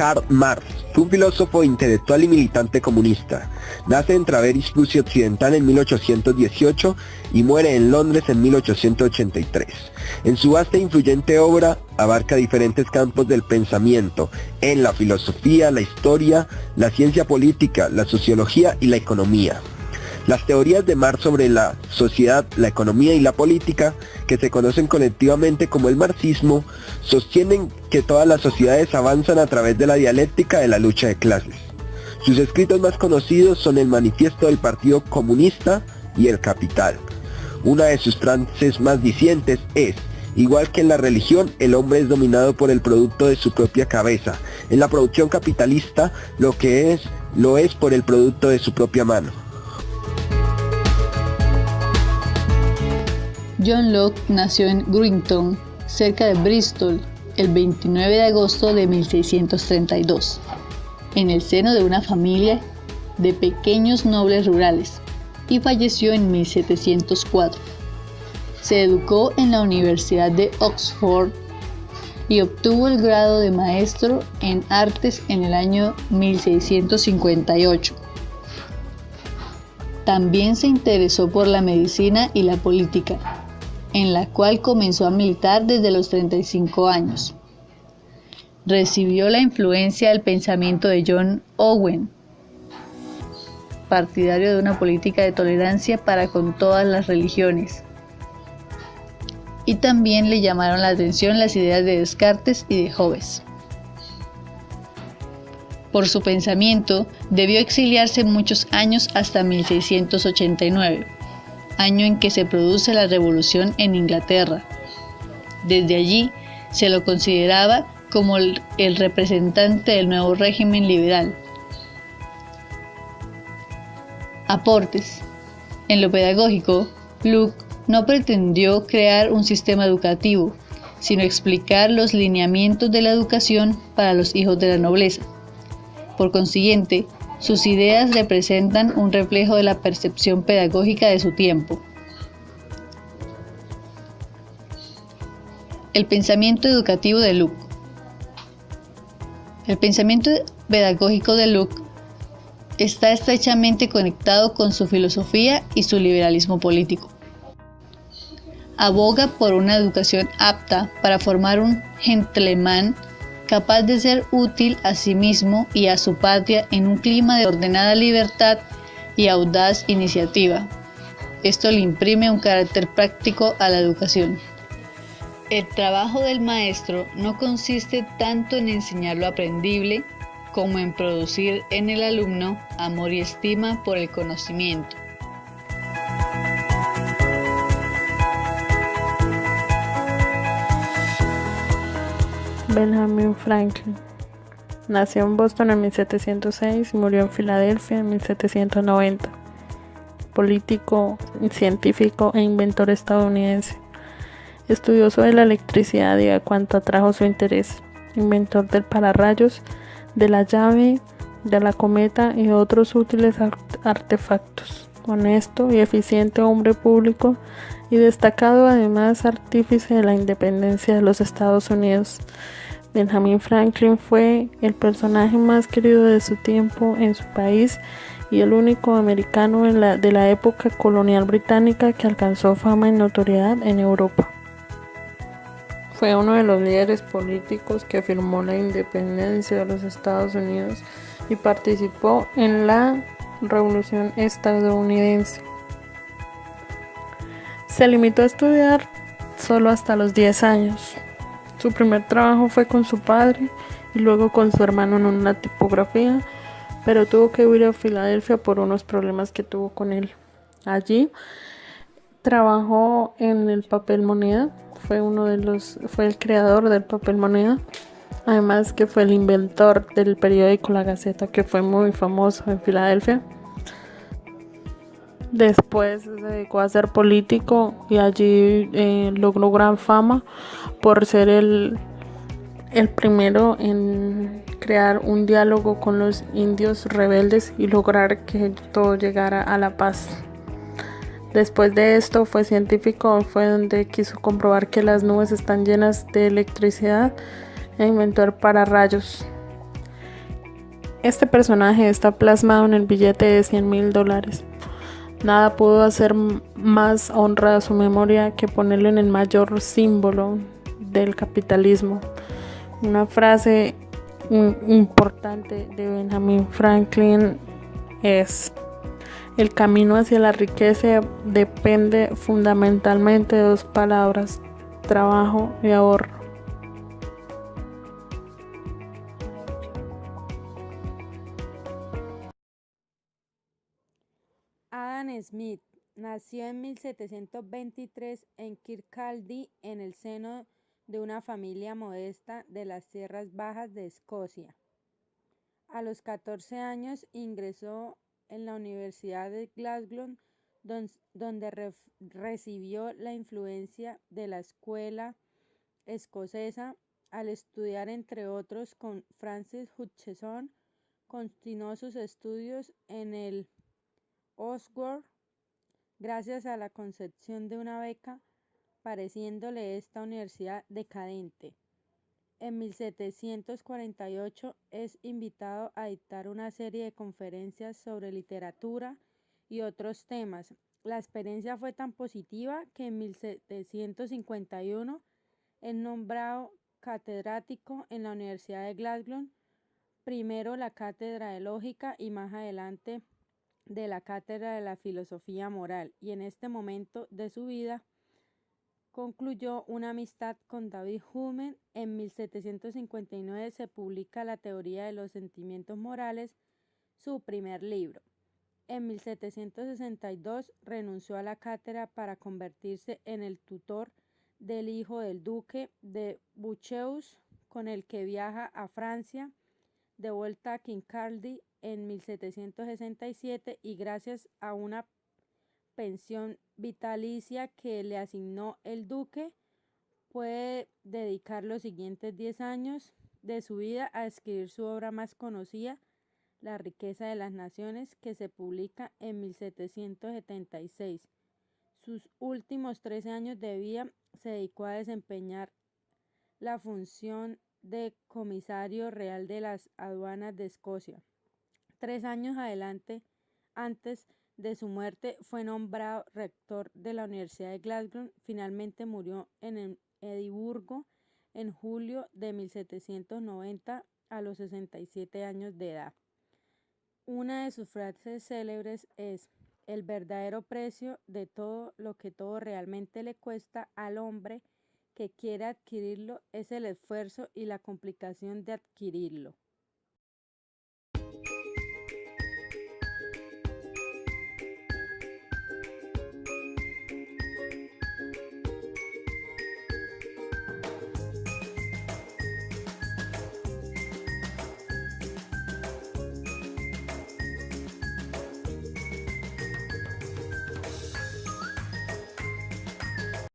Karl Marx fue un filósofo, intelectual y militante comunista. Nace en Traveris, Prusia Occidental en 1818 y muere en Londres en 1883. En su vasta e influyente obra abarca diferentes campos del pensamiento, en la filosofía, la historia, la ciencia política, la sociología y la economía. Las teorías de Marx sobre la sociedad, la economía y la política, que se conocen colectivamente como el marxismo, sostienen que todas las sociedades avanzan a través de la dialéctica de la lucha de clases. Sus escritos más conocidos son el Manifiesto del Partido Comunista y El Capital. Una de sus frases más dicientes es: igual que en la religión, el hombre es dominado por el producto de su propia cabeza. En la producción capitalista, lo es por el producto de su propia mano. John Locke nació en Greentown, cerca de Bristol, el 29 de agosto de 1632, en el seno de una familia de pequeños nobles rurales, y falleció en 1704. Se educó en la Universidad de Oxford y obtuvo el grado de maestro en artes en el año 1658. También se interesó por la medicina y la política, en la cual comenzó a militar desde los 35 años. Recibió la influencia del pensamiento de John Owen, partidario de una política de tolerancia para con todas las religiones. Y también le llamaron la atención las ideas de Descartes y de Hobbes. Por su pensamiento, debió exiliarse muchos años hasta 1689, año en que se produce la revolución en Inglaterra. Desde allí se lo consideraba como el representante del nuevo régimen liberal. Aportes. En lo pedagógico, Locke no pretendió crear un sistema educativo, sino explicar los lineamientos de la educación para los hijos de la nobleza. Por consiguiente, sus ideas representan un reflejo de la percepción pedagógica de su tiempo. El pensamiento educativo de Locke. El pensamiento pedagógico de Locke está estrechamente conectado con su filosofía y su liberalismo político. Aboga por una educación apta para formar un gentleman capaz de ser útil a sí mismo y a su patria en un clima de ordenada libertad y audaz iniciativa. Esto le imprime un carácter práctico a la educación. El trabajo del maestro no consiste tanto en enseñar lo aprendible como en producir en el alumno amor y estima por el conocimiento. Benjamin Franklin nació en Boston en 1706 y murió en Filadelfia en 1790. Político, científico e inventor estadounidense. Estudió sobre la electricidad y a cuánto atrajo su interés. Inventor del pararrayos, de la llave, de la cometa y otros útiles artefactos. Honesto y eficiente hombre público y destacado además artífice de la independencia de los Estados Unidos. Benjamin Franklin fue el personaje más querido de su tiempo en su país y el único americano de la época colonial británica que alcanzó fama y notoriedad en Europa. Fue uno de los líderes políticos que afirmó la independencia de los Estados Unidos y participó en la Revolución estadounidense. Se limitó a estudiar solo hasta los 10 años. Su primer trabajo fue con su padre y luego con su hermano en una tipografía, pero tuvo que huir a Filadelfia por unos problemas que tuvo con él. Allí trabajó en el papel moneda, fue el creador del papel moneda, además que fue el inventor del periódico La Gaceta, que fue muy famoso en Filadelfia. Después se dedicó a ser político y allí logró gran fama por ser el primero en crear un diálogo con los indios rebeldes y lograr que todo llegara a la paz. Después de esto fue científico, fue donde quiso comprobar que las nubes están llenas de electricidad e inventó el pararrayos. Este personaje está plasmado en el billete de $100,000. Nada pudo hacer más honra a su memoria que ponerlo en el mayor símbolo del capitalismo. Una frase importante de Benjamin Franklin es: el camino hacia la riqueza depende fundamentalmente de dos palabras: trabajo y ahorro. Adam Smith nació en 1723 en Kirkcaldy, en el seno de una familia modesta de las tierras bajas de Escocia. A los 14 años ingresó en la Universidad de Glasgow, donde recibió la influencia de la escuela escocesa. Al estudiar entre otros con Francis Hutcheson, continuó sus estudios en el Oxford gracias a la concesión de una beca, pareciéndole esta universidad decadente. En 1748 es invitado a dictar una serie de conferencias sobre literatura y otros temas. La experiencia fue tan positiva que en 1751 es nombrado catedrático en la Universidad de Glasgow, primero la cátedra de lógica y más adelante de la cátedra de la filosofía moral, y en este momento de su vida concluyó una amistad con David Hume. En 1759 se publica La teoría de los sentimientos morales, su primer libro. En 1762 renunció a la cátedra para convertirse en el tutor del hijo del duque de Bucheus, con el que viaja a Francia. De vuelta a Kirkcaldy en 1767 y gracias a una pensión vitalicia que le asignó el duque, puede dedicar los siguientes 10 años de su vida a escribir su obra más conocida, La riqueza de las naciones, que se publica en 1776. Sus últimos 13 años de vida se dedicó a desempeñar la función de comisario real de las aduanas de Escocia. 3 años antes de su muerte, fue nombrado rector de la Universidad de Glasgow. Finalmente murió en Edimburgo en julio de 1790 a los 67 años de edad. Una de sus frases célebres es: el verdadero precio de todo lo que todo realmente le cuesta al hombre que quiere adquirirlo es el esfuerzo y la complicación de adquirirlo.